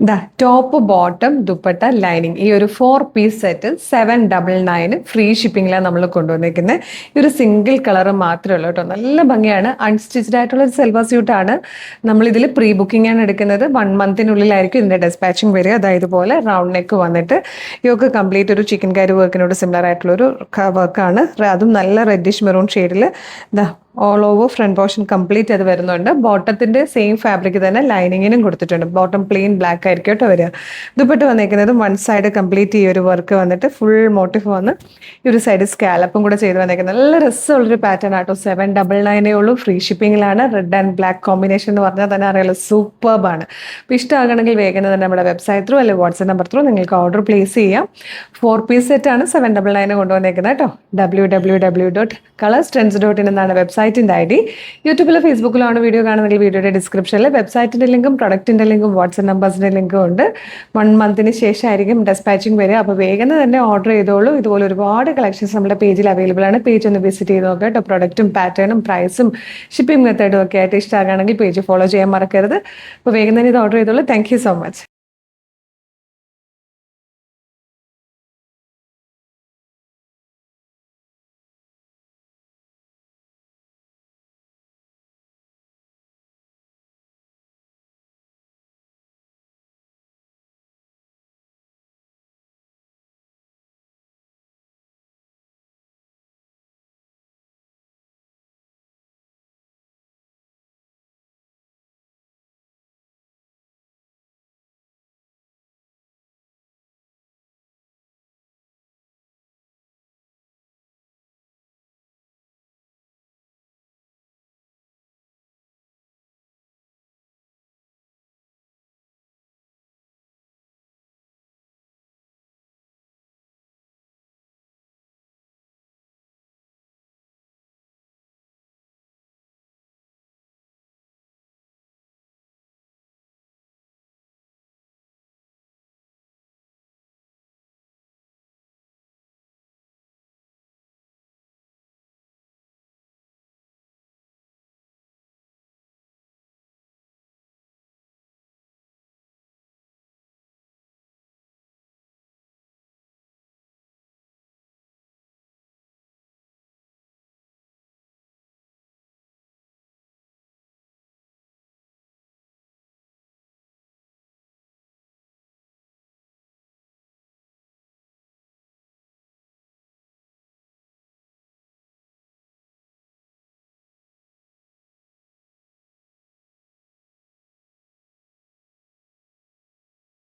ദാ top bottom dupatta lining ഈ ഒരു 4 പീസ് സെറ്റ് 799 ഫ്രീ ഷിപ്പിംഗിലാണ് നമ്മൾ കൊണ്ടുവന്നിരിക്കുന്നത്. ഈ ഒരു സിംഗിൾ കളർ മാത്രമേ ഉള്ളൂ കേട്ടോ. നല്ല ഭംഗിയാണ്. അൺസ്റ്റിച്ച്ഡ് ആയിട്ടുള്ള ഒരു സെൽവാർ സ്യൂട്ടാണ്. നമ്മളിതിൽ പ്രീ ബുക്കിംഗ് ആണ് എടുക്കുന്നത്. 1 മന്തിനുള്ളിലായിരിക്കും ഇതിൻ്റെ ഡെസ്പാച്ചിങ് വരിക. അതായത് പോലെ റൗണ്ട് നെക്ക് വന്നിട്ട് യോക്ക് കംപ്ലീറ്റ് ഒരു ചിക്കൻ കറി വർക്കിനോട് സിമിലർ ആയിട്ടുള്ളൊരു വർക്കാണ്. അതും നല്ല റെഡിഷ് മെറൂൺ ഷെയ്ഡിൽ ദാ all over front portion complete അത് വരുന്നുണ്ട്. ബോട്ടത്തിൻ്റെ സെയിം ഫാബ്രിക് തന്നെ ലൈനിങ്ങിനും കൊടുത്തിട്ടുണ്ട്. ബോട്ടം പ്ലെയിൻ ബ്ലാക്ക് ആയിരിക്കും കേട്ടോ വരിക. ദുപ്പട്ട വന്നേക്കുന്നത് വൺ സൈഡ് കംപ്ലീറ്റ് ഈ ഒരു വർക്ക് വന്നിട്ട് ഫുൾ മോട്ടീഫ് വന്ന് ഈ ഒരു സൈഡ് സ്കാലപ്പും കൂടെ ചെയ്ത് വന്നേക്കുന്നത്. നല്ല രസമുള്ളൊരു പാറ്റേൺ ആട്ടോ. 799 ഉള്ളൂ. ഫ്രീ ഷിപ്പിങ്ങിലാണ്. റെഡ് ആൻഡ് ബ്ലാക്ക് കോമ്പിനേഷൻ എന്ന് പറഞ്ഞാൽ തന്നെ അറിയാലോ, സൂപ്പർബാണ്. അപ്പോൾ ഇഷ്ടമാകണമെങ്കിൽ വേഗം തന്നെ നമ്മുടെ വെബ്സൈറ്റ് ത്രൂ അല്ലെങ്കിൽ വാട്സ്ആപ്പ് നമ്പർ ത്രൂ നിങ്ങൾക്ക് ഓർഡർ പ്ലേസ് ചെയ്യാം. 4 പീസ് സെറ്റാണ് 799 കൊണ്ടുവന്നേക്കുന്നത് കേട്ടോ. www.colorstrends.in എന്നാണ് വെബ്സൈറ്റിൻ്റെ ID. യൂട്യൂബിലോ ഫേസ്ബുക്കിലോ ആണ് വീഡിയോ കാണുന്നെങ്കിൽ വീഡിയോയുടെ ഡിസ്ക്രിപ്ഷനിൽ വെബ്സൈറ്റിൻ്റെ ലിങ്കും പ്രൊഡക്റ്റിൻ്റെ ലിങ്കും വാട്സ്ആപ്പ് നമ്പേഴ്സിൻ്റെ ലിങ്കും ഉണ്ട്. 1 മന്തിന് ശേഷമായിരിക്കും ഡെസ്പാച്ചിങ് വരിക. അപ്പോൾ വേഗം തന്നെ ഓർഡർ ചെയ്തോളൂ. ഇതുപോലെ ഒരുപാട് കളക്ഷൻസ് നമ്മുടെ പേജിൽ അവൈലബിൾ ആണ്. പേജ് ഒന്ന് വിസിറ്റ് ചെയ്ത് നോക്കുക കേട്ടോ. പ്രൊഡക്റ്റും പാറ്റേണും പ്രൈസും ഷിപ്പിംഗ് മെത്തേഡും ഒക്കെ ആയിട്ട് ഇഷ്ടമാണെങ്കിൽ പേജ് ഫോളോ ചെയ്യാൻ മറക്കരുത്. അപ്പോൾ വേഗം തന്നെ ഇത് ഓർഡർ ചെയ്തോളൂ. Thank you so much.